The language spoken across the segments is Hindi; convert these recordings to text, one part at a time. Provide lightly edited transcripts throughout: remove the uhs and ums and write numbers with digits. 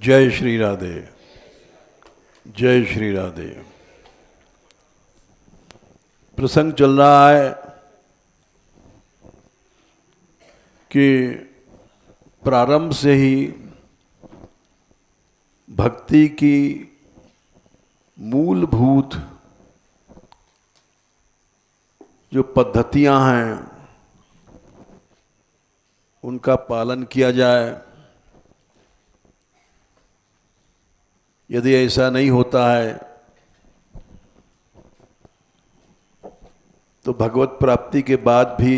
जय श्री राधे, जय श्री राधे। प्रसंग चल रहा है कि प्रारंभ से ही भक्ति की मूलभूत जो पद्धतियां हैं उनका पालन किया जाए। यदि ऐसा नहीं होता है तो भगवत प्राप्ति के बाद भी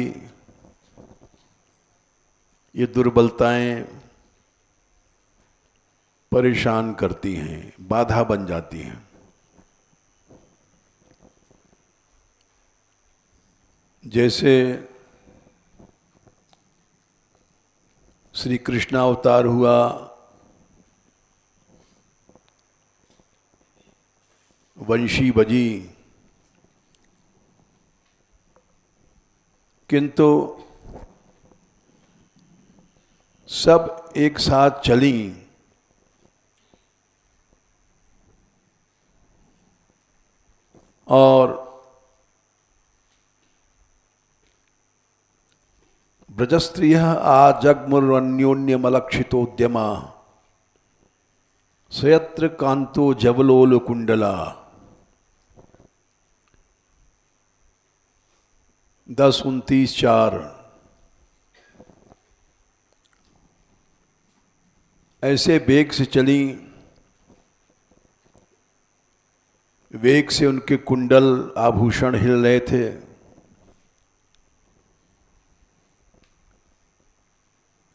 ये दुर्बलताएं परेशान करती हैं, बाधा बन जाती हैं। जैसे श्री कृष्ण अवतार हुआ, वंशी बजी, किंतु सब एक साथ चली और ब्रजस्त्रियः आजग्मुरन्योन्यमलक्षितोद्यमा सयत्र कांतो जवलोल कुंडला। 10:29-4 ऐसे वेग से चली, वेग से उनके कुंडल आभूषण हिल रहे थे।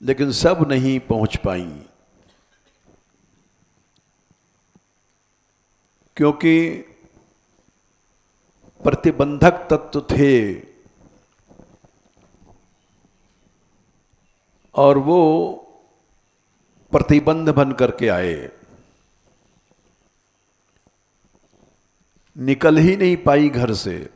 लेकिन सब नहीं पहुंच पाई, क्योंकि प्रतिबंधक तत्व थे और वो प्रतिबंध बन करके आए। निकल ही नहीं पाई घर से।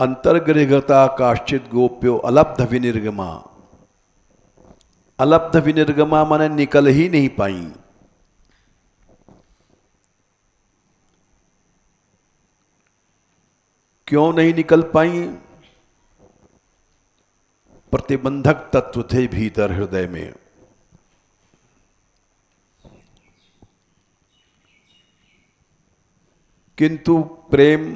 अंतर्गृहगता काश्चित गोप्यो अलब्ध विनिर्गमा। अलब्ध विनिर्गमा माने निकल ही नहीं पाई। क्यों नहीं निकल पाई? प्रतिबंधक तत्व थे भीतर हृदय में। किंतु प्रेम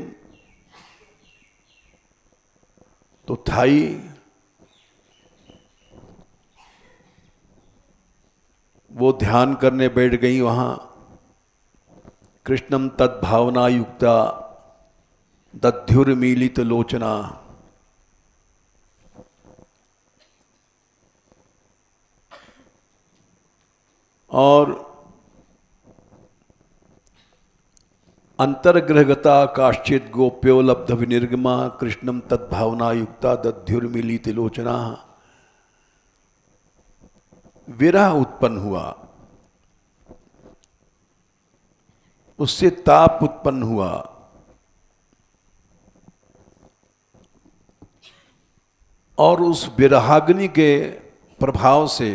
तो था ही। वो ध्यान करने बैठ गई वहां। कृष्णम तद्भावना युक्ता दध्युर्मीलित लोचना। और अंतर्ग्रहगता काश्चित गोप्यो लब्ध विनिर्गमा कृष्णम तद्भावना युक्ता दध्युर्मीलित लोचना। विरह उत्पन्न हुआ, उससे ताप उत्पन्न हुआ। और उस विरहाग्नि के प्रभाव से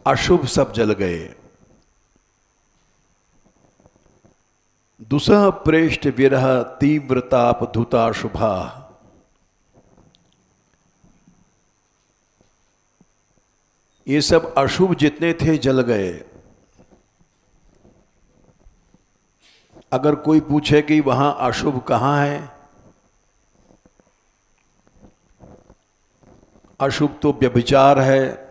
अशुभ सब जल गए। दुसह प्रेष्ठ विरह तीव्रताप धुता शुभा। ये सब अशुभ जितने थे जल गए। अगर कोई पूछे कि वहां अशुभ कहां है, अशुभ तो व्यभिचार है।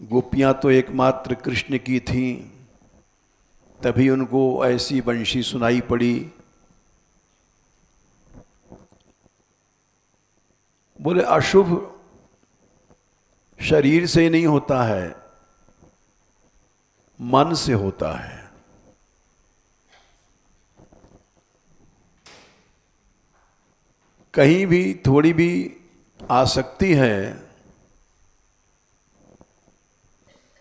गोपियां तो एकमात्र कृष्ण की थीं, तभी उनको ऐसी वंशी सुनाई पड़ी। बोले अशुभ शरीर से नहीं होता है, मन से होता है। कहीं भी थोड़ी भी आसक्ति है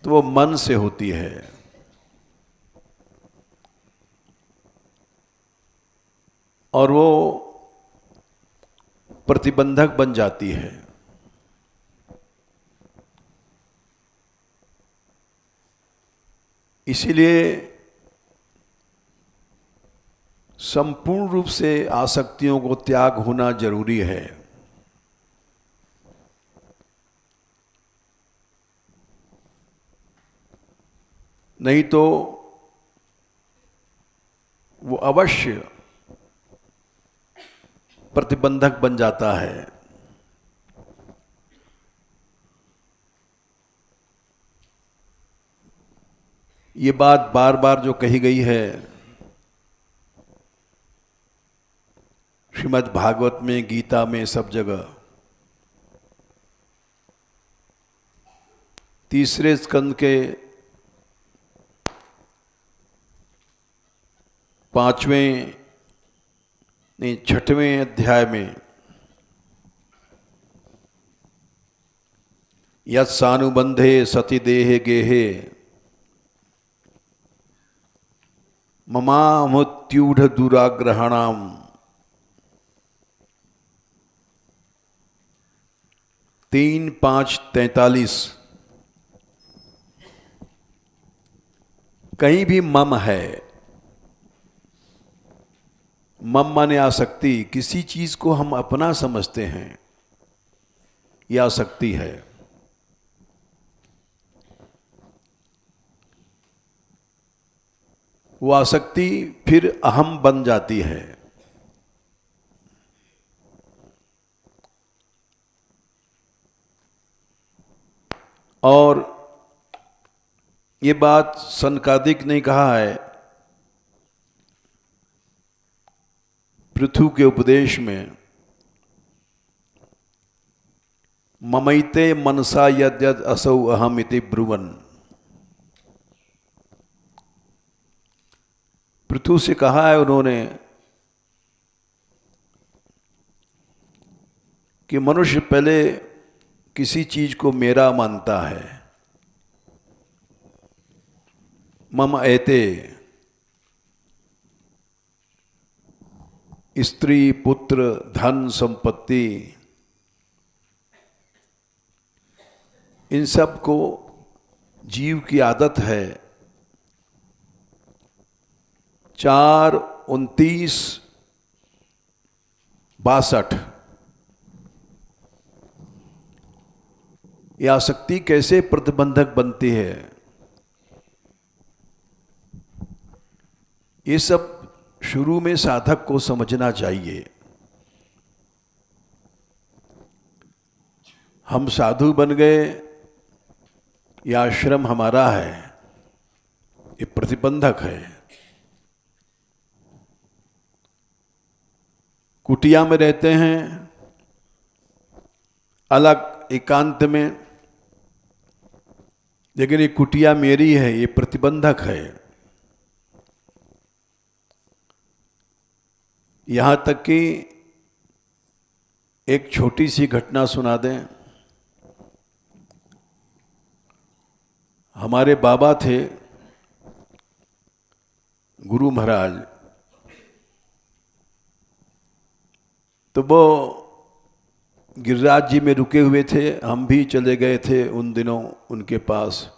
तो वो मन से होती है। और वो प्रतिबंधक बन जाती है। इसीलिए संपूर्ण रूप से आसक्तियों को त्याग होना जरूरी है। नहीं तो वो अवश्य प्रतिबंधक बन जाता है। ये बात बार बार जो कही गई है श्रीमद् भागवत में, गीता में, सब जगह, तीसरे स्कंद के 6वें अध्याय में, यत्सानुबंधे सति देहे गेहे ममामुत्यूढ़ दुराग्रहणाम 3:5-43 कहीं भी मम है। मम माने आसक्ति, किसी चीज को हम अपना समझते हैं, यह आसक्ति है। वो आसक्ति फिर अहम बन जाती है। और ये बात सनकादिक ने कहा है पृथु के उपदेश में, ममैते मनसा यद्यद असौ अहम इति ब्रुवन्। पृथु से कहा है उन्होंने कि मनुष्य पहले किसी चीज को मेरा मानता है। मम एते, स्त्री, पुत्र, धन, संपत्ति, इन सब को जीव की आदत है। 4-29-62 यह आसक्ति कैसे प्रतिबंधक बनती है, ये सब शुरू में साधक को समझना चाहिए। हम साधु बन गए, यह आश्रम हमारा है, ये प्रतिबंधक है। कुटिया में रहते हैं, अलग एकांत में, लेकिन ये कुटिया मेरी है, ये प्रतिबंधक है। यहां तक कि एक छोटी सी घटना सुना दें। हमारे बाबा थे गुरु महाराज, तो वो गिरिराज जी में रुके हुए थे। हम भी चले गए थे उन दिनों उनके पास।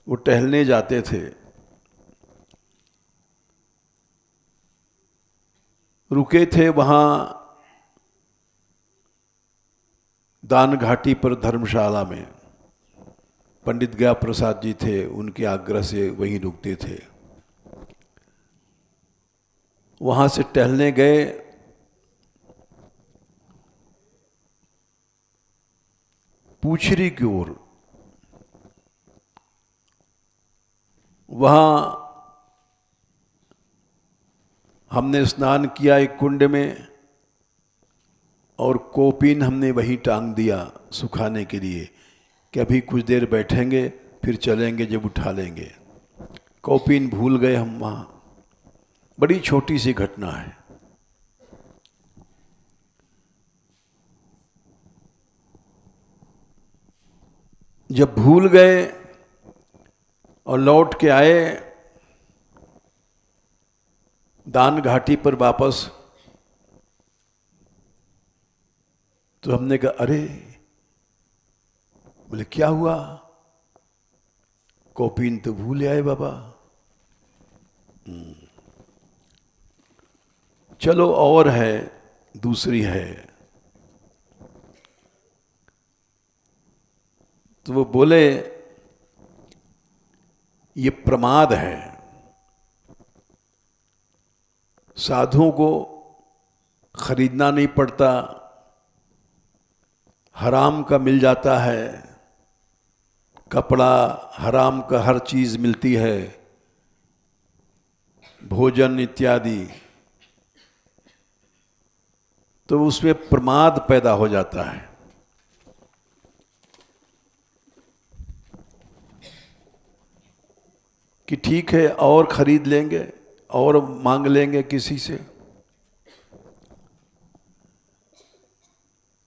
वो टहलने जाते थे, रुके थे वहाँ दान घाटी पर धर्मशाला में। पंडित गया प्रसाद जी थे, उनके आग्रह से वहीं रुकते थे। वहाँ से टहलने गए, पूछरी की ओर। वहाँ हमने स्नान किया एक कुंड में, और कोपीन हमने वहीं टांग दिया सुखाने के लिए कि अभी कुछ देर बैठेंगे फिर चलेंगे जब उठा लेंगे। कोपीन भूल गए हम वहाँ। बड़ी छोटी सी घटना है। जब भूल गए और लौट के आए दान घाटी पर वापस, तो हमने कहा अरे, बोले क्या हुआ? कॉपीन तो भूल आए बाबा। चलो और है, दूसरी है। तो वो बोले ये प्रमाद है, साधुओं को खरीदना नहीं पड़ता, हराम का मिल जाता है, कपड़ा हराम का, हर चीज मिलती है, भोजन इत्यादि, तो उसमें प्रमाद पैदा हो जाता है। कि ठीक है और खरीद लेंगे और मांग लेंगे किसी से,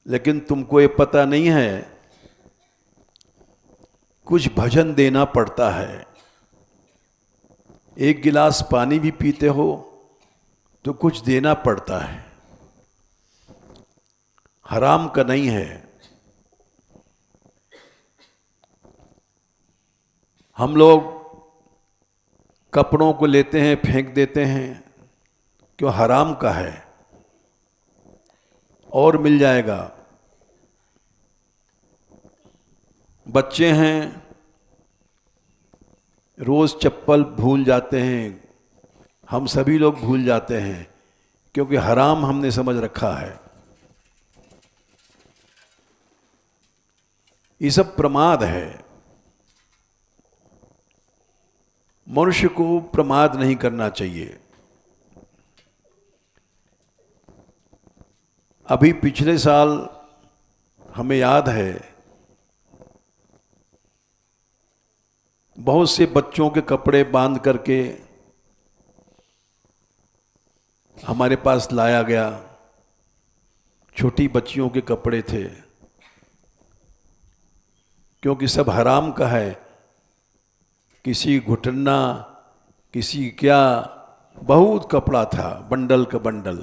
लेकिन तुमको ये पता नहीं है कुछ भजन देना पड़ता है। एक गिलास पानी भी पीते हो तो कुछ देना पड़ता है, हराम का नहीं है। हम लोग कपड़ों को लेते हैं फेंक देते हैं, क्यों? हराम का है, और मिल जाएगा। बच्चे हैं, रोज चप्पल भूल जाते हैं, हम सभी लोग भूल जाते हैं, क्योंकि हराम हमने समझ रखा है। ये सब प्रमाद है। मनुष्य को प्रमाद नहीं करना चाहिए। अभी पिछले साल हमें याद है, बहुत से बच्चों के कपड़े बांध करके हमारे पास लाया गया। छोटी बच्चियों के कपड़े थे, क्योंकि सब हराम का है। किसी घुटना, किसी क्या, बहुत कपड़ा था, बंडल का बंडल,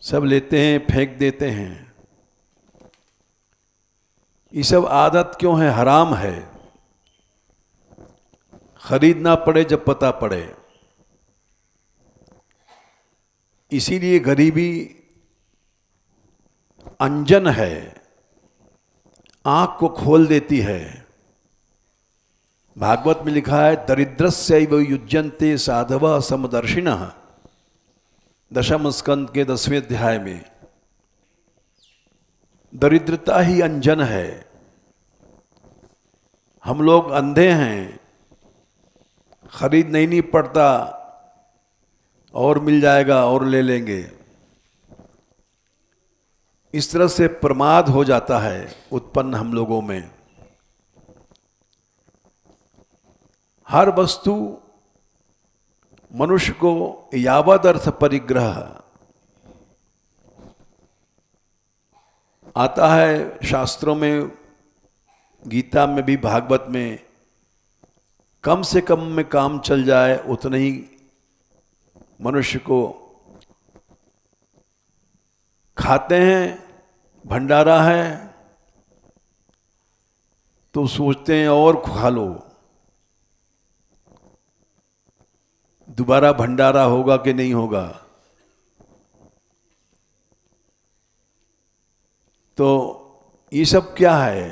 सब लेते हैं फेंक देते हैं। ये सब आदत क्यों है? हराम है। खरीदना पड़े जब पता पड़े। इसीलिए गरीबी अंजन है, आंख को खोल देती है। भागवत में लिखा है, दरिद्रस्यैव युज्यन्ते साधवः समदर्शिनः, दशम स्कंद के 10वें अध्याय में। दरिद्रता ही अंजन है। हम लोग अंधे हैं, खरीद नहीं पड़ता, और मिल जाएगा और ले लेंगे। इस तरह से प्रमाद हो जाता है उत्पन्न हम लोगों में। हर वस्तु मनुष्य को यावद अर्थ परिग्रह आता है। शास्त्रों में, गीता में भी, भागवत में, कम से कम में काम चल जाए उतना ही मनुष्य को। खाते हैं, भंडारा है तो सोचते हैं और खा लो, दोबारा भंडारा होगा कि नहीं होगा। तो ये सब क्या है?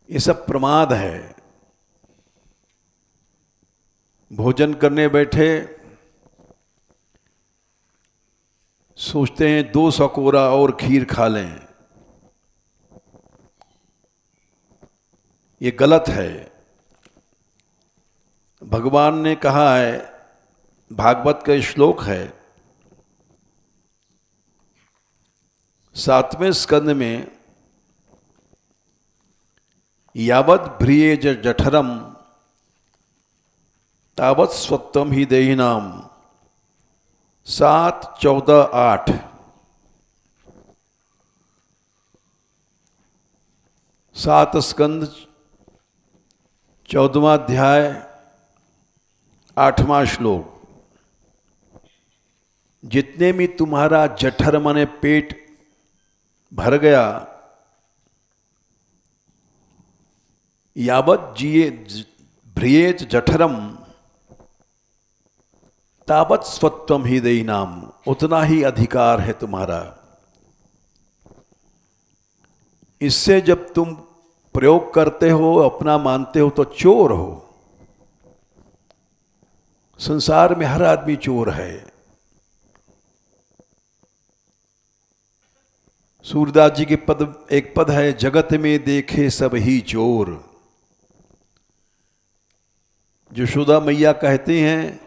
ये सब प्रमाद है। भोजन करने बैठे सोचते हैं 2 सकोरा और खीर खा लें, ये गलत है। भगवान ने कहा है, भागवत का श्लोक है 7वें स्कंद में, यावत् भ्रिये जठरम तावत् स्वत्वम ही देहिनाम। 7, 14, 8। 7 स्कंद 14वां अध्याय 8वां श्लोक। जितने में तुम्हारा जठर माने पेट भर गया, यावत जिए भ्रियेत जठरम तावत स्वत्वम ही देही नाम, उतना ही अधिकार है तुम्हारा। इससे जब तुम प्रयोग करते हो, अपना मानते हो, तो चोर हो। संसार में हर आदमी चोर है। सूरदास जी के पद, एक पद है, जगत में देखे सब ही चोर। यशोदा मैया कहती हैं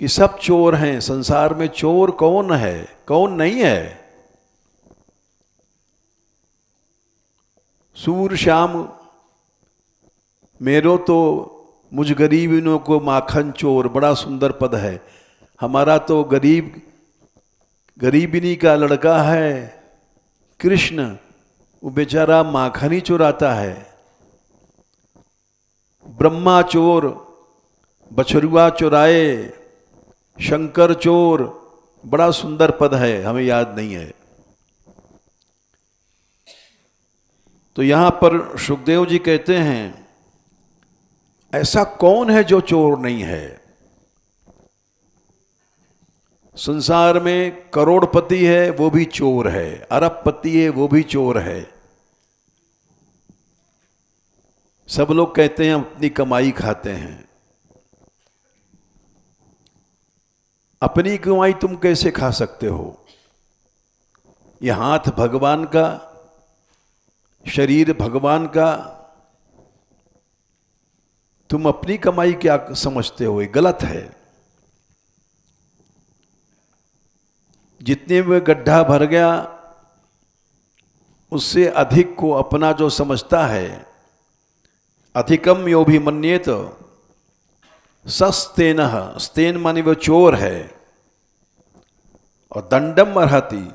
कि सब चोर हैं। संसार में चोर कौन है, कौन नहीं है? सूर श्याम मेरो तो मुझ गरीबिनों को माखन चोर, बड़ा सुंदर पद है। हमारा तो गरीबिनी का लड़का है कृष्ण, वो बेचारा माखन ही चुराता है। ब्रह्मा चोर, बछरुआ चुराए, शंकर चोर, बड़ा सुंदर पद है, हमें याद नहीं है। तो यहां पर सुखदेव जी कहते हैं, ऐसा कौन है जो चोर नहीं है? संसार में करोड़पति है वो भी चोर है, अरबपति है वो भी चोर है। सब लोग कहते हैं अपनी कमाई खाते हैं। अपनी कमाई तुम कैसे खा सकते हो? ये हाथ भगवान का, शरीर भगवान का, तुम अपनी कमाई क्या समझते हो? ये गलत है। जितने में गड्ढा भर गया उससे अधिक को अपना जो समझता है, अधिकम यो भी मन्येत सस्तेनः, स्तेन माने वो चोर है, और दंडम अर्हति,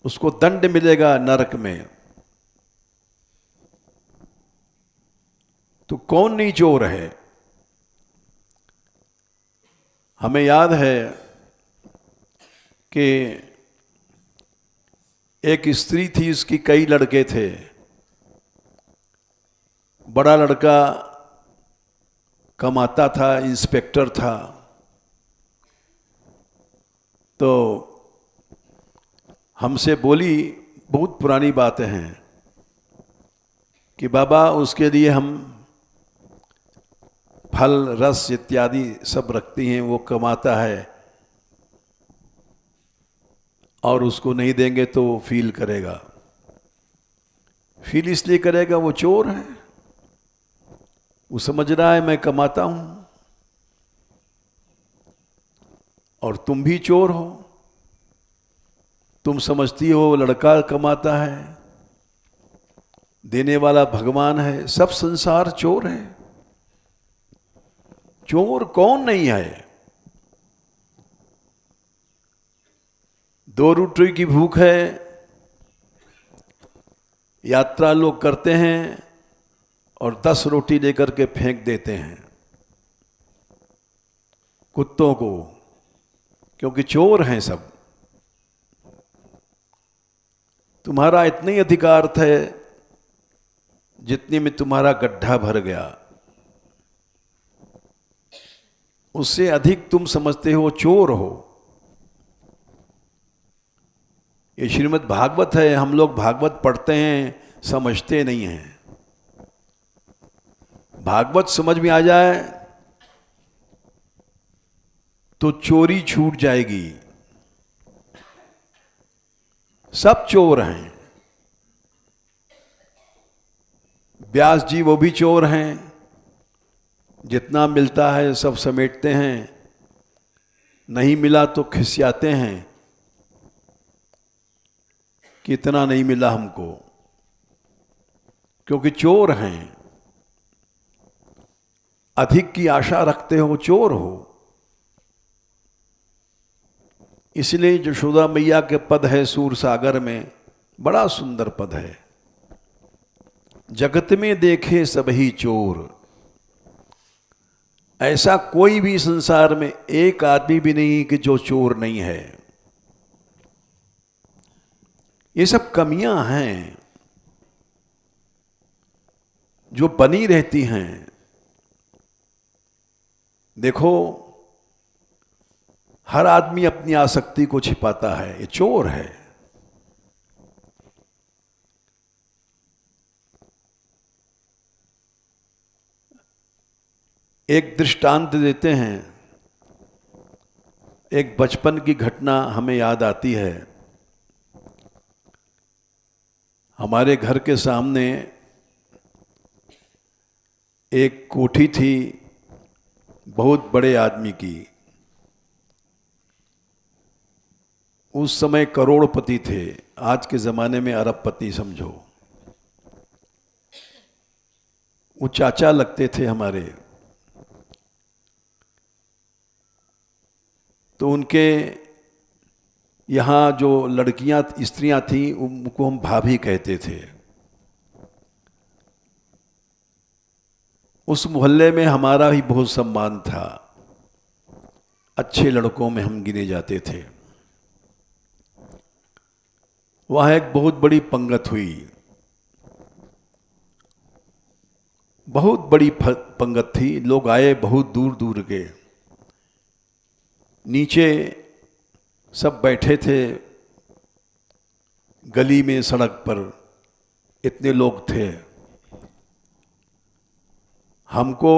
उसको दंड मिलेगा नरक में। तो कौन नहीं चोर है? हमें याद है कि एक स्त्री थी, उसकी कई लड़के थे। बड़ा लड़का कमाता था, इंस्पेक्टर था। तो हमसे बोली, बहुत पुरानी बातें हैं, कि बाबा उसके लिए हम फल रस इत्यादि सब रखती हैं, वो कमाता है और उसको नहीं देंगे तो फील करेगा। फील इसलिए करेगा, वो चोर है। वो समझ रहा है मैं कमाता हूं, और तुम भी चोर हो। तुम समझती हो लड़का कमाता है, देने वाला भगवान है। सब संसार चोर है। चोर कौन नहीं है? 2 रोटी की भूख है, यात्रा लोग करते हैं और 10 रोटी लेकर के फेंक देते हैं कुत्तों को, क्योंकि चोर हैं सब। तुम्हारा इतना ही अधिकार है जितने में तुम्हारा गड्ढा भर गया, उससे अधिक तुम समझते हो चोर हो। ये श्रीमद् भागवत है। हम लोग भागवत पढ़ते हैं, समझते नहीं हैं। भागवत समझ में आ जाए तो चोरी छूट जाएगी। सब चोर हैं। व्यास जी वो भी चोर हैं। जितना मिलता है सब समेटते हैं, नहीं मिला तो खिसियाते हैं कि इतना नहीं मिला हमको, क्योंकि चोर हैं। अधिक की आशा रखते हो, चोर हो। इसलिए यशोदा मैया के पद है सूर सागर में, बड़ा सुंदर पद है, जगत में देखे सब ही चोर। ऐसा कोई भी संसार में एक आदमी भी नहीं कि जो चोर नहीं है। ये सब कमियां हैं जो बनी रहती हैं। देखो, हर आदमी अपनी आसक्ति को छिपाता है, ये चोर है। एक दृष्टांत देते हैं। एक बचपन की घटना हमें याद आती है। हमारे घर के सामने एक कोठी थी, बहुत बड़े आदमी की। उस समय करोड़पति थे, आज के ज़माने में अरबपति समझो। वो चाचा लगते थे हमारे। तो उनके यहाँ जो लड़कियां स्त्रियां थीं उनको हम भाभी कहते थे। उस मोहल्ले में हमारा ही बहुत सम्मान था, अच्छे लड़कों में हम गिने जाते थे। वहाँ एक बहुत बड़ी पंगत हुई, बहुत बड़ी पंगत थी। लोग आए बहुत दूर दूर के। नीचे सब बैठे थे गली में, सड़क पर इतने लोग थे। हमको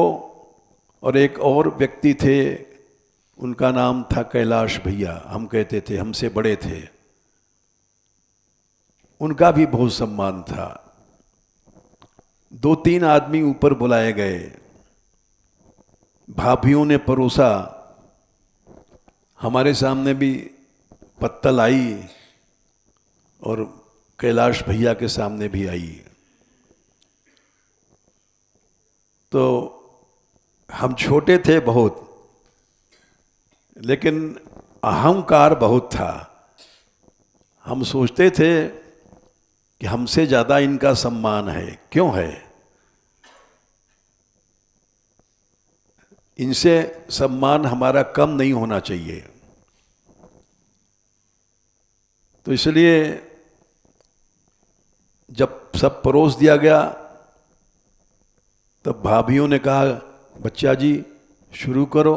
और एक और व्यक्ति थे, उनका नाम था कैलाश भैया, हम कहते थे, हमसे बड़े थे। उनका भी बहुत सम्मान था। 2-3 आदमी ऊपर बुलाए गए। भाभियों ने परोसा, हमारे सामने भी पत्तल आई और कैलाश भैया के सामने भी आई। तो हम छोटे थे बहुत, लेकिन अहंकार बहुत था। हम सोचते थे कि हमसे ज़्यादा इनका सम्मान है। क्यों है? इनसे सम्मान हमारा कम नहीं होना चाहिए। तो इसलिए जब सब परोस दिया गया, तब भाभियों ने कहा, बच्चा जी शुरू करो।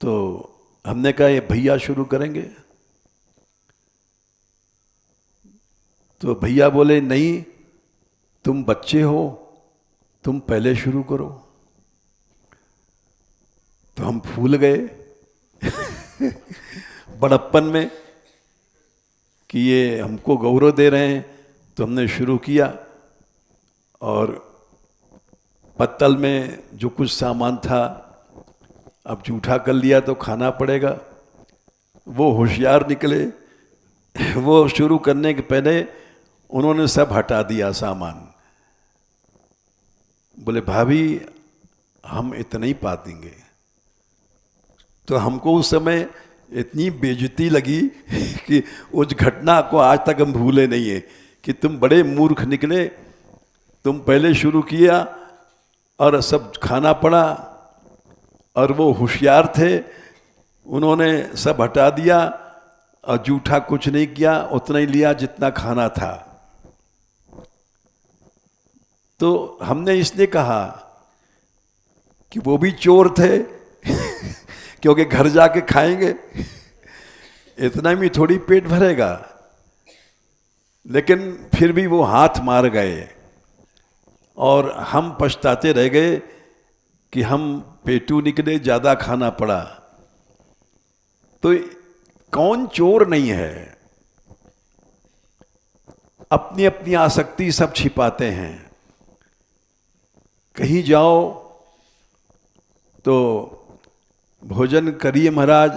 तो हमने कहा, ये भैया शुरू करेंगे। तो भैया बोले, नहीं, तुम बच्चे हो, तुम पहले शुरू करो। तो हम फूल गए बड़प्पन में कि ये हमको गौरव दे रहे हैं। तो हमने शुरू किया और पत्तल में जो कुछ सामान था, अब जूठा कर लिया तो खाना पड़ेगा। वो होशियार निकले। वो शुरू करने के पहले उन्होंने सब हटा दिया सामान। बोले, भाभी हम इतना ही पा देंगे। तो हमको उस समय इतनी बेइज्जती लगी कि उस घटना को आज तक हम भूले नहीं है कि तुम बड़े मूर्ख निकले, तुम पहले शुरू किया और सब खाना पड़ा। और वो होशियार थे, उन्होंने सब हटा दिया और जूठा कुछ नहीं किया, उतना ही लिया जितना खाना था। तो हमने इसलिए कहा कि वो भी चोर थे क्योंकि घर जाके खाएंगे, इतना भी थोड़ी पेट भरेगा। लेकिन फिर भी वो हाथ मार गए और हम पछताते रह गए कि हम पेटू निकले, ज़्यादा खाना पड़ा। तो कौन चोर नहीं है? अपनी अपनी आसक्ति सब छिपाते हैं। कहीं जाओ तो भोजन करिए महाराज,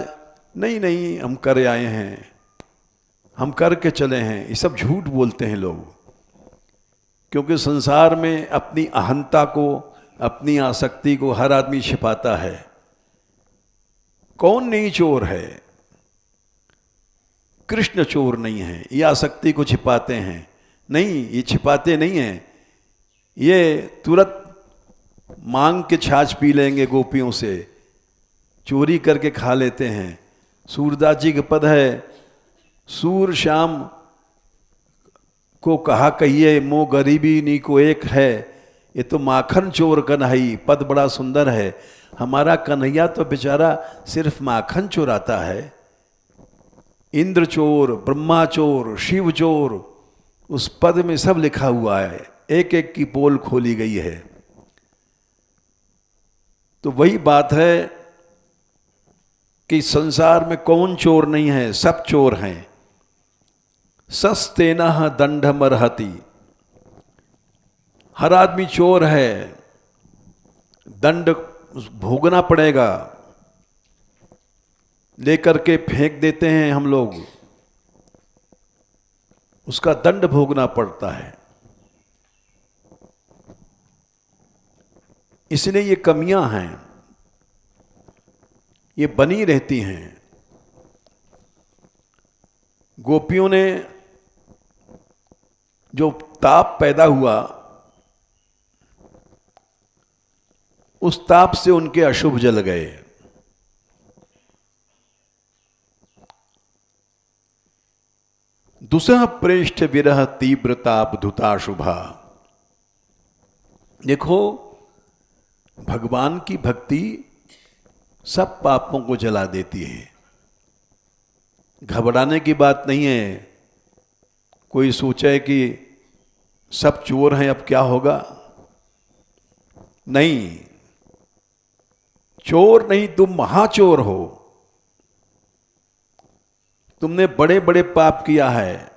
नहीं नहीं हम कर आए हैं, हम करके चले हैं। ये सब झूठ बोलते हैं लोग, क्योंकि संसार में अपनी अहंता को, अपनी आसक्ति को हर आदमी छिपाता है। कौन नहीं चोर है? कृष्ण चोर नहीं है। ये आसक्ति को छिपाते हैं नहीं, ये छिपाते नहीं हैं। ये तुरंत मांग के छाछ पी लेंगे गोपियों से, चोरी करके खा लेते हैं। सूरदास जी के पद है, सूर श्याम को कहा कहिए मो गरीबी नी को एक है, ये तो माखन चोर कन्हई। पद बड़ा सुंदर है। हमारा कन्हैया तो बेचारा सिर्फ माखन चोराता है। इंद्र चोर, ब्रह्मा चोर, शिव चोर, उस पद में सब लिखा हुआ है, एक एक की पोल खोली गई है। तो वही बात है कि संसार में कौन चोर नहीं है, सब चोर हैं। सस्तेनः दंडमर्हति, हर आदमी चोर है, दंड भोगना पड़ेगा। लेकर के फेंक देते हैं हम लोग, उसका दंड भोगना पड़ता है। इसलिए ये कमियां हैं, ये बनी रहती हैं। गोपियों ने जो ताप पैदा हुआ, उस ताप से उनके अशुभ जल गए। दुसह प्रेष्ठ विरह तीव्र ताप धुता शुभा। देखो, भगवान की भक्ति सब पापों को जला देती है। घबराने की बात नहीं है। कोई सोचे कि सब चोर हैं, अब क्या होगा। नहीं, चोर नहीं, तुम महाचोर हो। तुमने बड़े बड़े पाप किया है,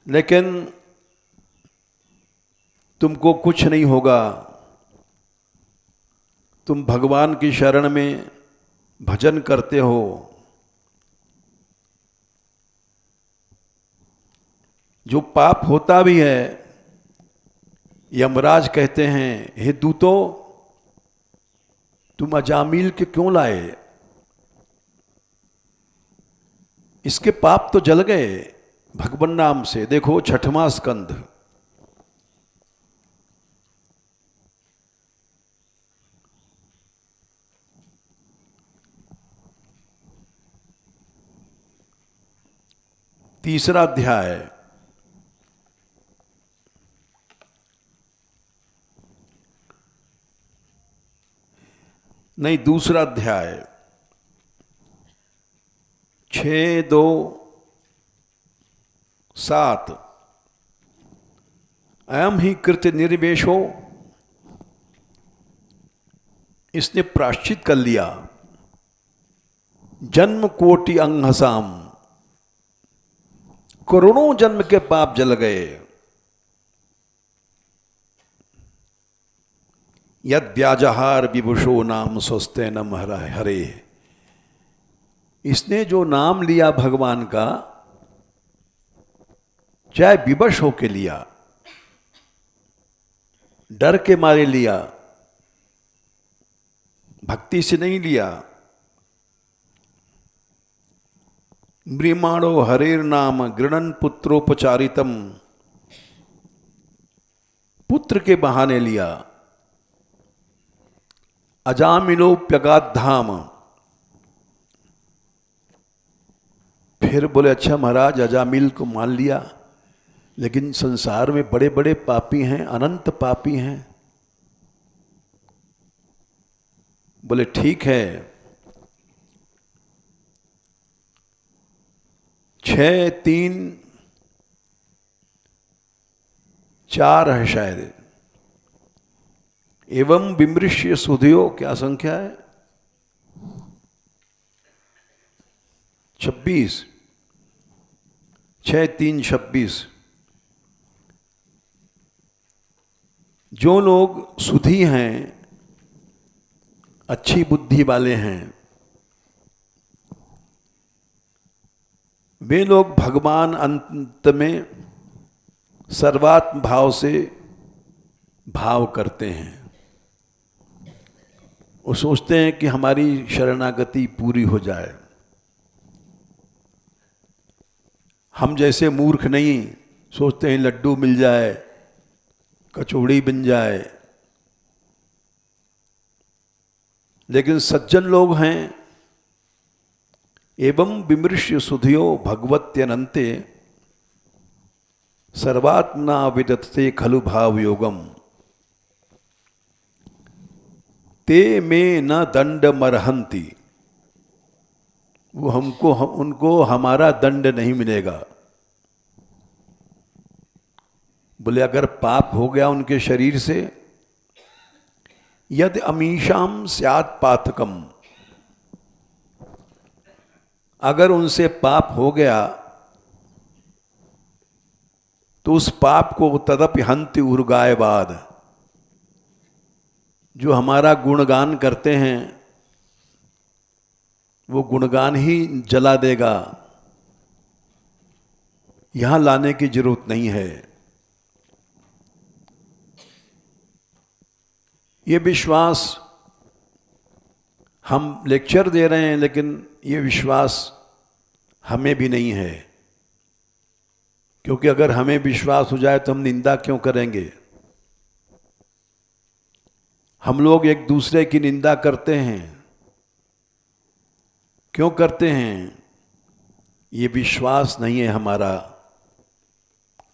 लेकिन तुमको कुछ नहीं होगा। तुम भगवान की शरण में भजन करते हो। जो पाप होता भी है, यमराज कहते हैं, हे दूतो, तुम अजामिल के क्यों लाए? इसके पाप तो जल गए भगवान नाम से। देखो 6वां स्कंध, तीसरा अध्याय, नहीं दूसरा अध्याय, 6:2-7। अयम ही कृत्य निर्वेशो, इसने प्राश्चित कर लिया। जन्म कोटि अंहसाम, करोड़ों जन्म के पाप जल गए। यद व्याजहार विभुषो नाम स्वस्ते नम हरे, इसने जो नाम लिया भगवान का, चाहे विवश होके लिया, डर के मारे लिया, भक्ति से नहीं लिया। म्रियमाणो हरेर नाम गृणन पुत्रोपचारितम, पुत्र के बहाने लिया। अजामिलोप्यगाध धाम, फिर बोले अच्छा महाराज अजामिल को मान लिया, लेकिन संसार में बड़े बड़े पापी हैं, अनंत पापी हैं। बोले ठीक है, 6-3-4 है शायद। एवं विमृश्य सुधियो, क्या संख्या है? 26, 6-3-26। जो लोग सुधी हैं, अच्छी बुद्धि वाले हैं, वे लोग भगवान अंत में सर्वात्म भाव से भाव करते हैं। वो सोचते हैं कि हमारी शरणागति पूरी हो जाए। हम जैसे मूर्ख नहीं सोचते हैं लड्डू मिल जाए कचौड़ी बन जाए। लेकिन सज्जन लोग हैं, एवं विमृश्य सुधियो भगवत्यनंते सर्वात्मना विदत्ते खलु भाव योगम ते में न दंड मरहंती। वो उनको हमारा दंड नहीं मिलेगा। बोले अगर पाप हो गया उनके शरीर से, यदि अमीशाम स्यात् पातकम, अगर उनसे पाप हो गया तो उस पाप को तदपि हंति उर्गायवाद, जो हमारा गुणगान करते हैं वो गुणगान ही जला देगा। यहां लाने की जरूरत नहीं है। ये विश्वास हम लेक्चर दे रहे हैं, लेकिन ये विश्वास हमें भी नहीं है। क्योंकि अगर हमें विश्वास हो जाए तो हम निंदा क्यों करेंगे। हम लोग एक दूसरे की निंदा करते हैं, क्यों करते हैं? ये विश्वास नहीं है हमारा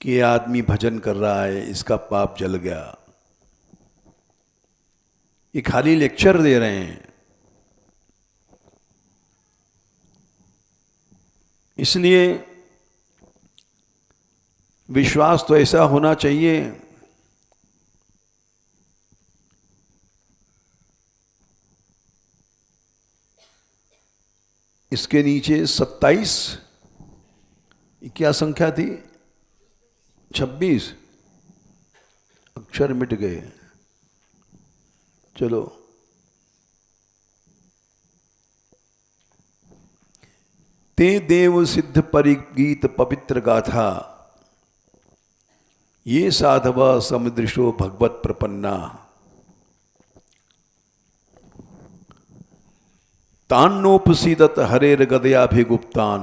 कि ये आदमी भजन कर रहा है, इसका पाप जल गया। ये खाली लेक्चर दे रहे हैं। इसलिए विश्वास तो ऐसा होना चाहिए इसके नीचे 27, क्या संख्या थी? 26 अक्षर मिट गए। चलो, ते देव सिद्ध परिगीत पवित्र गाथा, ये साधव समुदृशो भगवत प्रपन्ना, तान्नोपसीदत हरेर गदयाभिगुप्तान,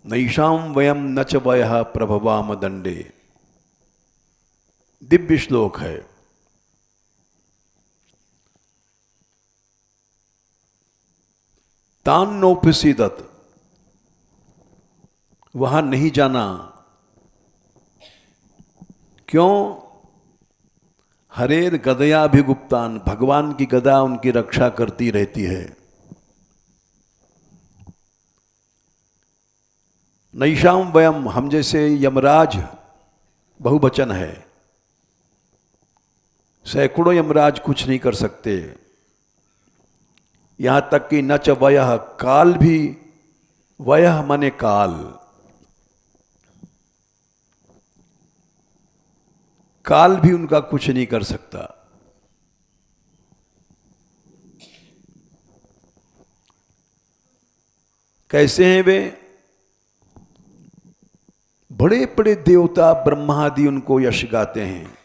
नैषाम वयम न च वयः प्रभवाम दंडे। दिव्य श्लोक है। तान्नोपसीदत, वहां नहीं जाना। क्यों? हरेर गदयाभिगुप्तान, भगवान की गदा उनकी रक्षा करती रहती है। नैषाम वयम, हम जैसे यमराज बहुवचन है, सैकड़ों यमराज कुछ नहीं कर सकते। यहां तक कि न च वयः, काल भी, वयः माने काल, काल भी उनका कुछ नहीं कर सकता। कैसे हैं वे? बड़े बड़े देवता ब्रह्मादि उनको यश गाते हैं।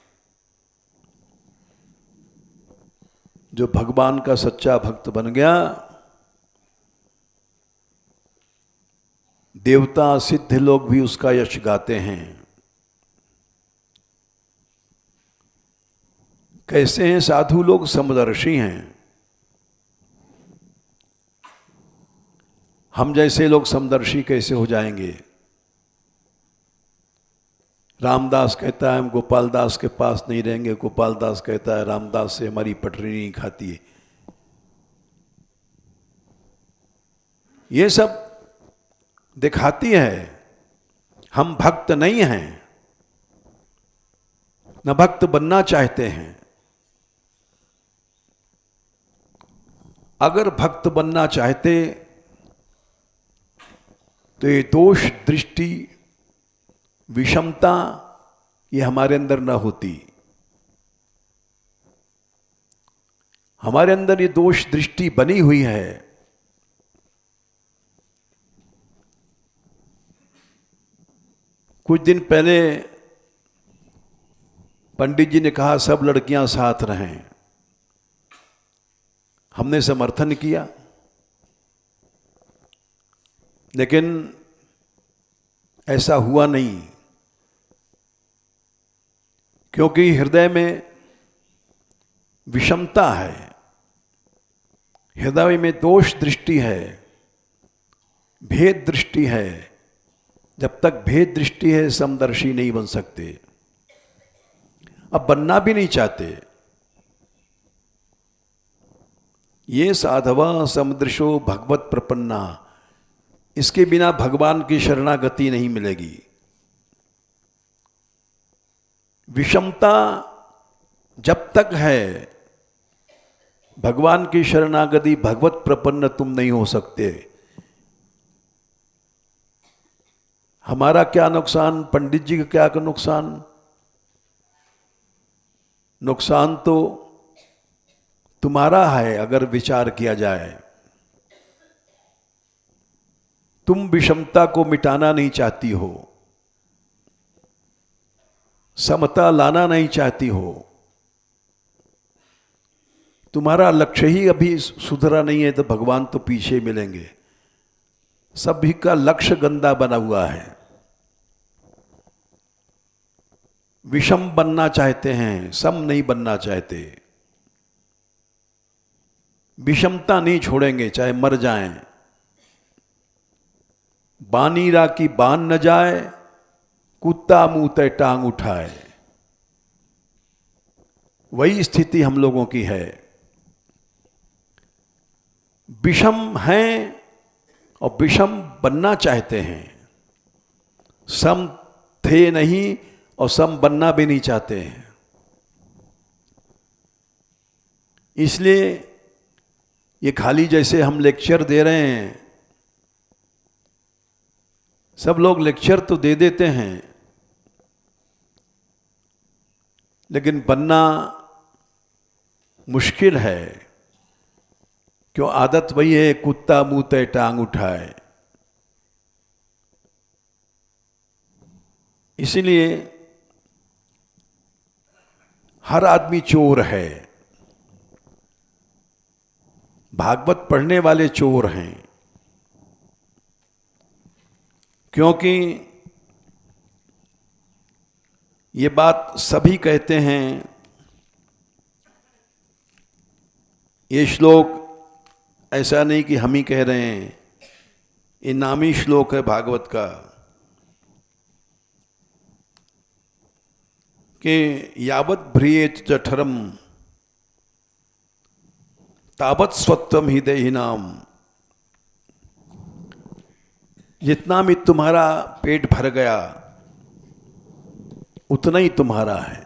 जो भगवान का सच्चा भक्त बन गया, देवता सिद्ध लोग भी उसका यश गाते हैं। कैसे हैं साधु लोग? समदर्शी हैं। हम जैसे लोग समदर्शी कैसे हो जाएंगे? रामदास कहता है हम गोपाल दास के पास नहीं रहेंगे, गोपाल दास कहता है रामदास से हमारी पटरी नहीं खाती है। ये सब दिखाती है हम भक्त नहीं हैं, न भक्त बनना चाहते हैं। अगर भक्त बनना चाहते तो ये दोष, दृष्टि, विषमता ये हमारे अंदर न होती। हमारे अंदर ये दोष दृष्टि बनी हुई है। कुछ दिन पहले पंडित जी ने कहा सब लड़कियां साथ रहें। हमने समर्थन किया, लेकिन ऐसा हुआ नहीं। क्योंकि हृदय में विषमता है, हृदय में दोष दृष्टि है, भेद दृष्टि है। जब तक भेद दृष्टि है समदर्शी नहीं बन सकते, अब बनना भी नहीं चाहते। ये साधवा समदृशो भगवत प्रपन्ना, इसके बिना भगवान की शरणागति नहीं मिलेगी। विषमता जब तक है भगवान की शरणागति, भगवत प्रपन्न तुम नहीं हो सकते। हमारा क्या नुकसान, पंडित जी का क्या नुकसान? नुकसान तो तुम्हारा है अगर विचार किया जाए। तुम विषमता को मिटाना नहीं चाहती हो, समता लाना नहीं चाहती हो। तुम्हारा लक्ष्य ही अभी सुधरा नहीं है तो भगवान तो पीछे मिलेंगे। सभी का लक्ष्य गंदा बना हुआ है। विषम बनना चाहते हैं, सम नहीं बनना चाहते। विषमता नहीं छोड़ेंगे चाहे मर जाएं। बानीरा की बान न जाए, कुत्ता मुंह ते टांग उठाए। वही स्थिति हम लोगों की है। विषम हैं और विषम बनना चाहते हैं। सम थे नहीं और सम बनना भी नहीं चाहते हैं। इसलिए ये खाली जैसे हम लेक्चर दे रहे हैं, सब लोग लेक्चर तो दे देते हैं, लेकिन बनना मुश्किल है। क्यों? आदत वही है, कुत्ता मुंह ते टांग उठाए। इसीलिए हर आदमी चोर है। भागवत पढ़ने वाले चोर हैं, क्योंकि ये बात सभी कहते हैं। ये श्लोक ऐसा नहीं कि हम ही कह रहे हैं, ये नामी श्लोक है भागवत का कि यावत् भ्रियेत जठरम तावत् स्वत्वम हृदयहीनाम। जितना भी तुम्हारा पेट भर गया उतना ही तुम्हारा है।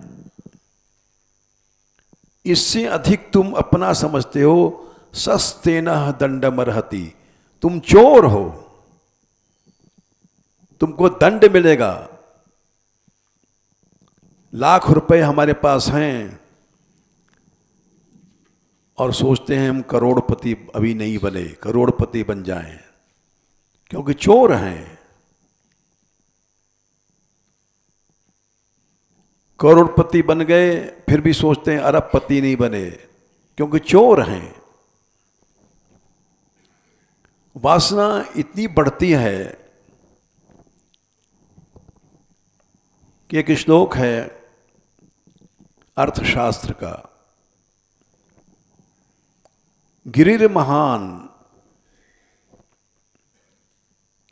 इससे अधिक तुम अपना समझते हो। सस्तेनः दंडमर्हति, तुम चोर हो, तुमको दंड मिलेगा। लाख रुपए हमारे पास हैं और सोचते हैं हम करोड़पति अभी नहीं बने, करोड़पति बन जाएं, क्योंकि चोर हैं। करोड़पति बन गए फिर भी सोचते हैं अरबपति नहीं बने, क्योंकि चोर हैं। वासना इतनी बढ़ती है कि एक श्लोक है अर्थशास्त्र का, गिरिर महान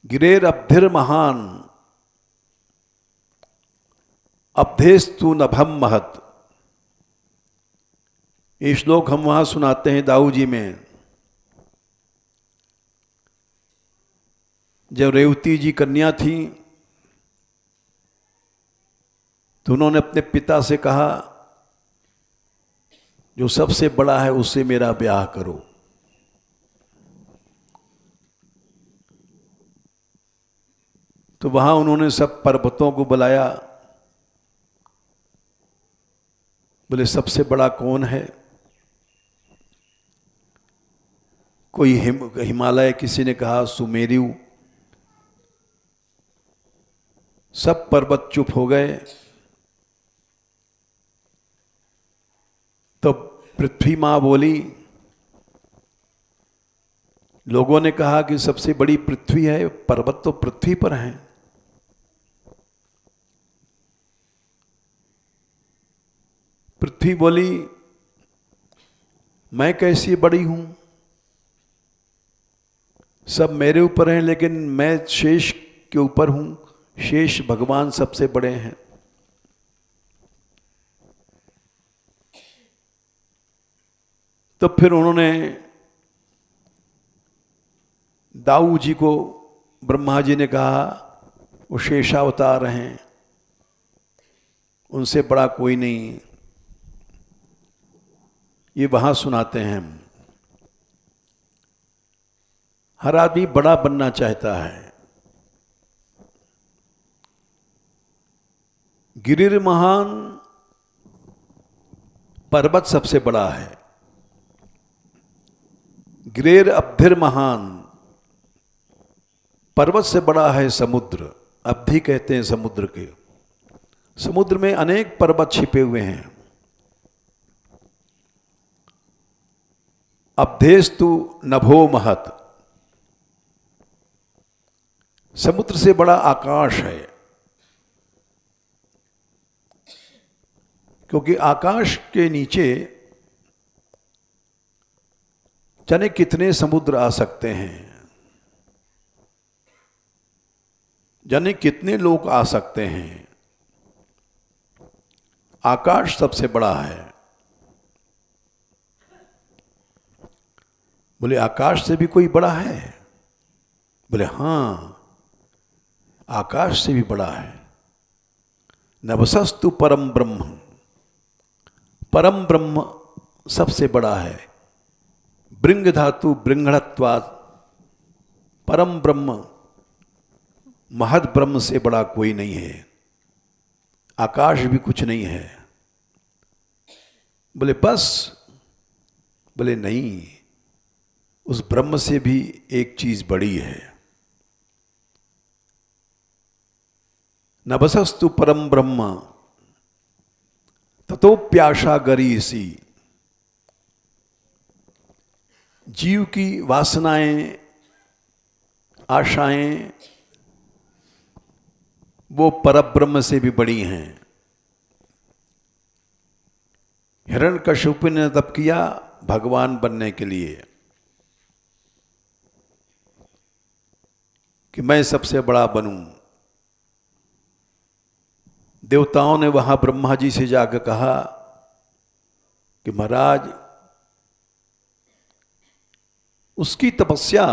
गिरेर अब्धिर महान अब्धेस्तु नभम महत। ये श्लोक हम वहां सुनाते हैं दाऊ जी में। जब रेवती जी कन्या थी तो उन्होंने अपने पिता से कहा जो सबसे बड़ा है उससे मेरा ब्याह करो। तो वहां उन्होंने सब पर्वतों को बुलाया, बोले सबसे बड़ा कौन है? कोई हिमालय, किसी ने कहा सुमेरु। सब पर्वत चुप हो गए। तो पृथ्वी मां बोली, लोगों ने कहा कि सबसे बड़ी पृथ्वी है, पर्वत तो पृथ्वी पर हैं। पृथ्वी बोली मैं कैसी बड़ी हूं, सब मेरे ऊपर हैं, लेकिन मैं शेष के ऊपर हूं, शेष भगवान सबसे बड़े हैं। तो फिर उन्होंने दाऊ जी को, ब्रह्मा जी ने कहा वो शेषावतार हैं, उनसे बड़ा कोई नहीं। ये वहां सुनाते हैं। हर आदमी बड़ा बनना चाहता है। गिरिर महान, पर्वत सबसे बड़ा है। गिरेर अब्धिर महान, पर्वत से बड़ा है समुद्र। अब्धि कहते हैं समुद्र के। समुद्र में अनेक पर्वत छिपे हुए हैं। अब्धेस्तु नभो महत, समुद्र से बड़ा आकाश है, क्योंकि आकाश के नीचे जाने कितने समुद्र आ सकते हैं, जाने कितने लोग आ सकते हैं। आकाश सबसे बड़ा है। बोले आकाश से भी कोई बड़ा है? बोले हां, आकाश से भी बड़ा है। नभसस्तु परम ब्रह्म, परम ब्रह्म सबसे बड़ा है। बृंग धातु बृंगणत्वात्, परम ब्रह्म महद ब्रह्म से बड़ा कोई नहीं है। आकाश भी कुछ नहीं है। बोले बस? बोले नहीं, उस ब्रह्म से भी एक चीज बड़ी है। नभसस्तु परम ब्रह्म ततोप्याशा गरीसी, जीव की वासनाएं, आशाएं वो परब्रह्म से भी बड़ी हैं। हिरण्यकशिपु ने तप किया भगवान बनने के लिए कि मैं सबसे बड़ा बनूं। देवताओं ने वहां ब्रह्मा जी से जाकर कहा कि महाराज, उसकी तपस्या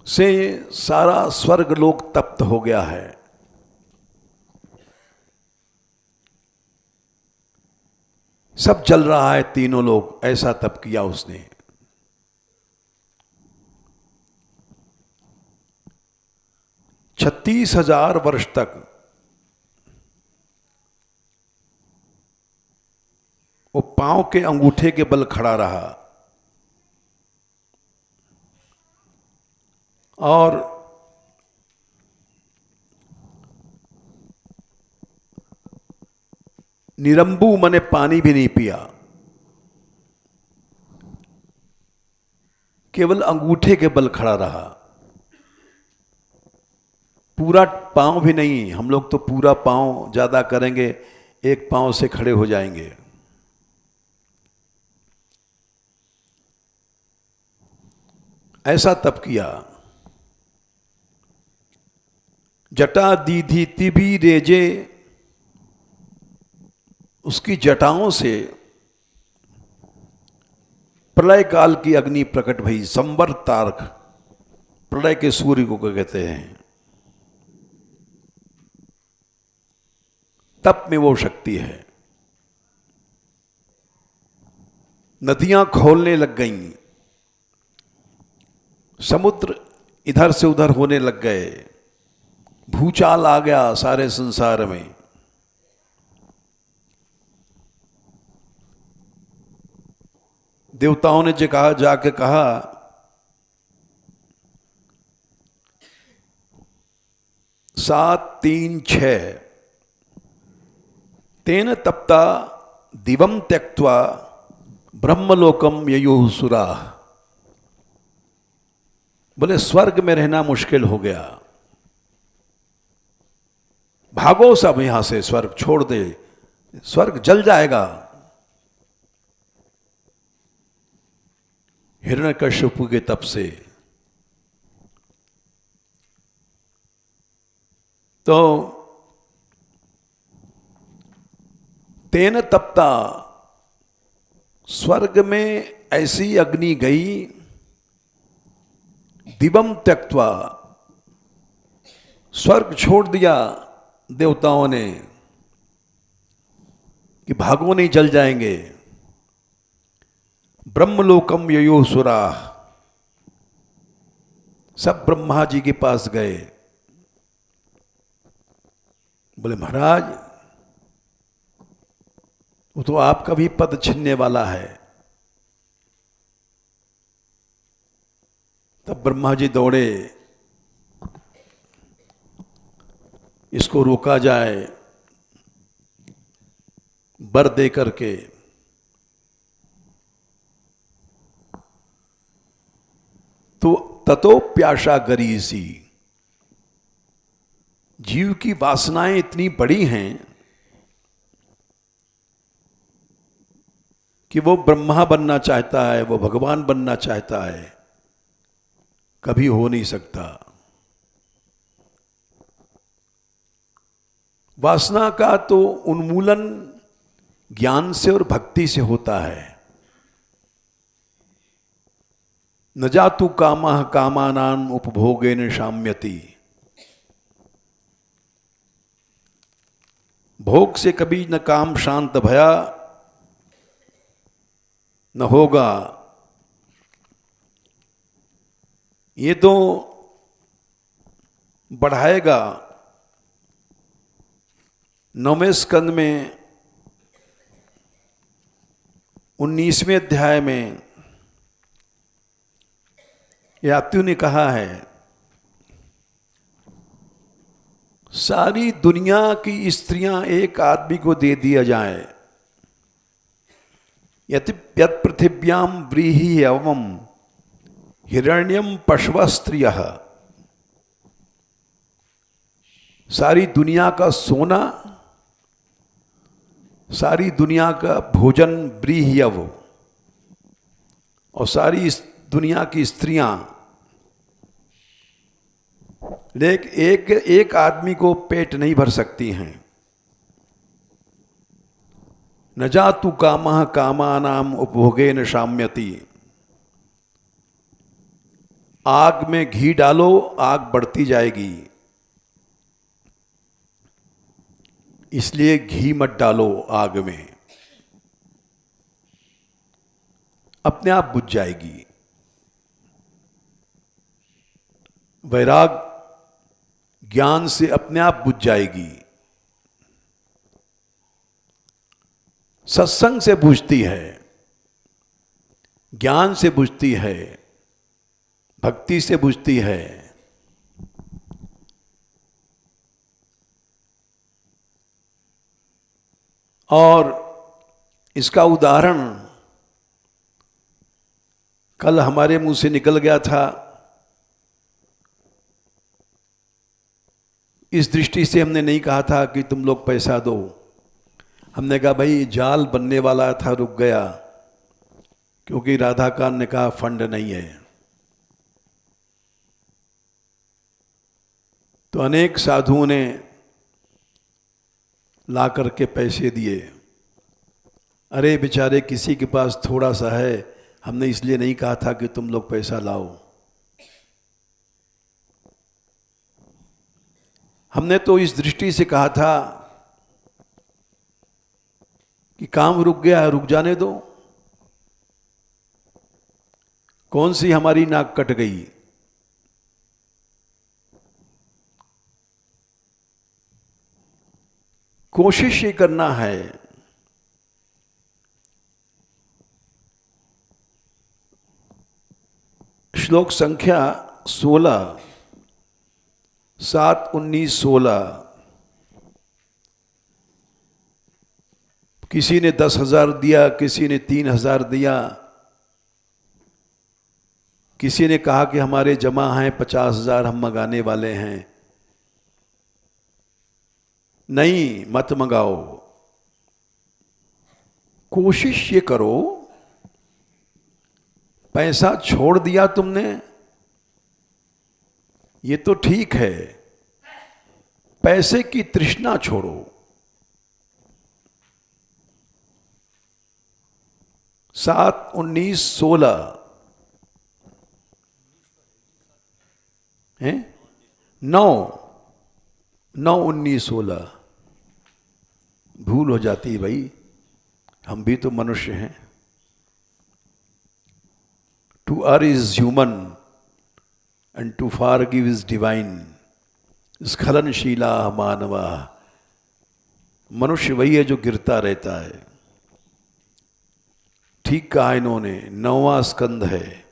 से सारा स्वर्ग लोक तप्त हो गया है। सब जल रहा है, तीनों लोग, ऐसा तप किया उसने। 36,000 वर्ष तक वो पांव के अंगूठे के बल खड़ा रहा और निरंबू मने पानी भी नहीं पिया, केवल अंगूठे के बल खड़ा रहा। पूरा पांव भी नहीं, हम लोग तो पूरा पांव ज्यादा करेंगे, एक पांव से खड़े हो जाएंगे। ऐसा तप किया। जटा दीधी तिभी रेजे, उसकी जटाओं से प्रलय काल की अग्नि प्रकट भई। संवर तारक, प्रलय के सूर्य को कहते हैं। तप में वो शक्ति है। नदियां खोलने लग गईं, समुद्र इधर से उधर होने लग गए, भूचाल आ गया सारे संसार में। देवताओं ने जाके कहा 7, 3, 6 तेन तप्ता दिवम त्यक्त्वा ब्रह्मलोकम ययुः सुराः। बोले स्वर्ग में रहना मुश्किल हो गया। भागो सब यहां से, स्वर्ग छोड़ दे, स्वर्ग जल जाएगा। हिरण्यकश्यप के तप से। तो तेन तपता, स्वर्ग में ऐसी अग्नि गई, दिवम त्यक्त्वा, स्वर्ग छोड़ दिया देवताओं ने कि भागो नहीं, जल जाएंगे। ब्रह्मलोकम ययो सुरा, सब ब्रह्मा जी के पास गए, बोले महाराज वो तो आपका भी पद छीनने वाला है। तब ब्रह्मा जी दौड़े, इसको रोका जाए वर दे करके। तो ततो प्यासा गरीसी, जीव की वासनाएं इतनी बड़ी हैं कि वो ब्रह्मा बनना चाहता है, वो भगवान बनना चाहता है, कभी हो नहीं सकता। वासना का तो उन्मूलन ज्ञान से और भक्ति से होता है। न जातु कामः कामानां उपभोगेन शाम्यति, भोग से कभी न काम शांत भया न होगा। ये तो बढ़ाएगा। 9वें स्कंद में 19वें अध्याय में यात्यु ने कहा है, सारी दुनिया की स्त्रियां एक आदमी को दे दिया जाए, यत पृथिव्याम व्रीहि अवम हिरण्यम पशव स्त्रियः, सारी दुनिया का सोना, सारी दुनिया का भोजन व्रीह्यव, और सारी इस दुनिया की स्त्रियां, लेकिन एक आदमी को पेट नहीं भर सकती हैं। न जातु कामः कामानां उपभोगेन शाम्यति, आग में घी डालो आग बढ़ती जाएगी, इसलिए घी मत डालो आग में, अपने आप बुझ जाएगी। वैराग ज्ञान से अपने आप बुझ जाएगी। सत्संग से बुझती है, ज्ञान से बुझती है, भक्ति से बुझती है। और इसका उदाहरण कल हमारे मुंह से निकल गया था। इस दृष्टि से हमने नहीं कहा था कि तुम लोग पैसा दो, हमने कहा भाई जाल बनने वाला था, रुक गया, क्योंकि राधाकांत ने कहा फंड नहीं है। तो अनेक साधुओं ने ला करके पैसे दिए। अरे बेचारे किसी के पास थोड़ा सा है, हमने इसलिए नहीं कहा था कि तुम लोग पैसा लाओ। हमने तो इस दृष्टि से कहा था कि काम रुक गया है, रुक जाने दो, कौन सी हमारी नाक कट गई। कोशिश ये करना है श्लोक संख्या 16, 7, 19, 16। किसी ने 10,000 दिया, किसी ने 3,000 दिया, किसी ने कहा कि हमारे जमा हैं 50,000, हम मंगाने वाले हैं। नहीं, मत मंगाओ। कोशिश ये करो, पैसा छोड़ दिया तुमने, ये तो ठीक है, पैसे की तृष्णा छोड़ो। 7, 19, 16 है, 9, 19, 16 भूल हो जाती है भाई, हम भी तो मनुष्य हैं। To err is human and to forgive is divine। स्खलनशीला मानवा, मनुष्य वही है जो गिरता रहता है। ठीक कहा इन्होंने। 9वां स्कंद है,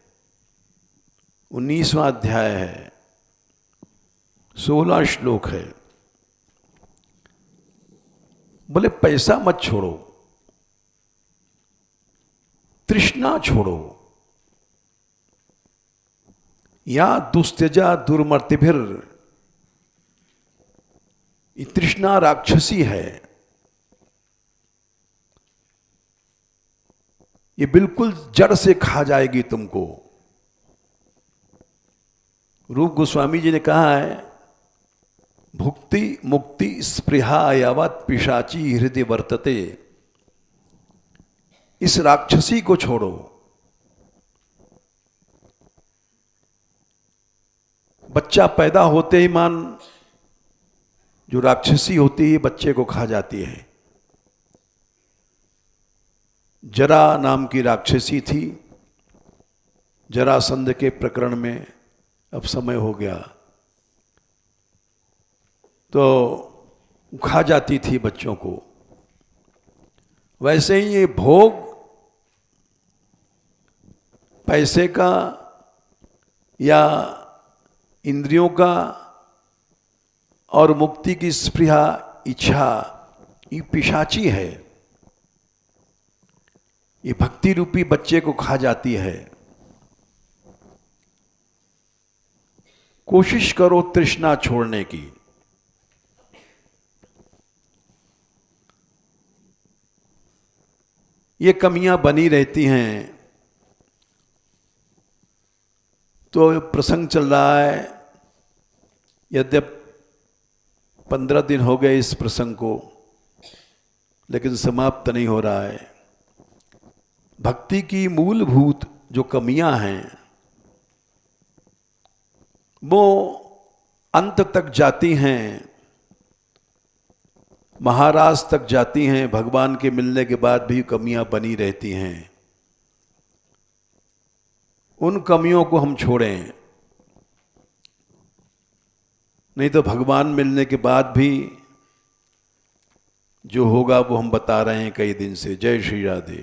19वां अध्याय है, 16 श्लोक है। बोले पैसा मत छोड़ो, तृष्णा छोड़ो। या दुस्त्यजा दुर्मतिभिर, ये तृष्णा राक्षसी है, ये बिल्कुल जड़ से खा जाएगी तुमको। रूप गोस्वामी जी ने कहा है, भुक्ति मुक्ति स्पृहा यावत पिशाची हृदय वर्तते। इस राक्षसी को छोड़ो। बच्चा पैदा होते ही मान जो राक्षसी होती है बच्चे को खा जाती है। जरा नाम की राक्षसी थी, जरासंध के प्रकरण में अब समय हो गया तो खा जाती थी बच्चों को। वैसे ही ये भोग पैसे का या इंद्रियों का और मुक्ति की स्पृहा इच्छा, ये पिशाची है, ये भक्ति रूपी बच्चे को खा जाती है। कोशिश करो तृष्णा छोड़ने की। ये कमियां बनी रहती हैं। तो प्रसंग चल रहा है, यद्यप 15 दिन हो गए इस प्रसंग को, लेकिन समाप्त नहीं हो रहा है। भक्ति की मूलभूत जो कमियां हैं वो अंत तक जाती हैं, महाराज तक जाती हैं। भगवान के मिलने के बाद भी कमियां बनी रहती हैं। उन कमियों को हम छोड़ें, नहीं तो भगवान मिलने के बाद भी जो होगा वो हम बता रहे हैं कई दिन से। जय श्री राधे।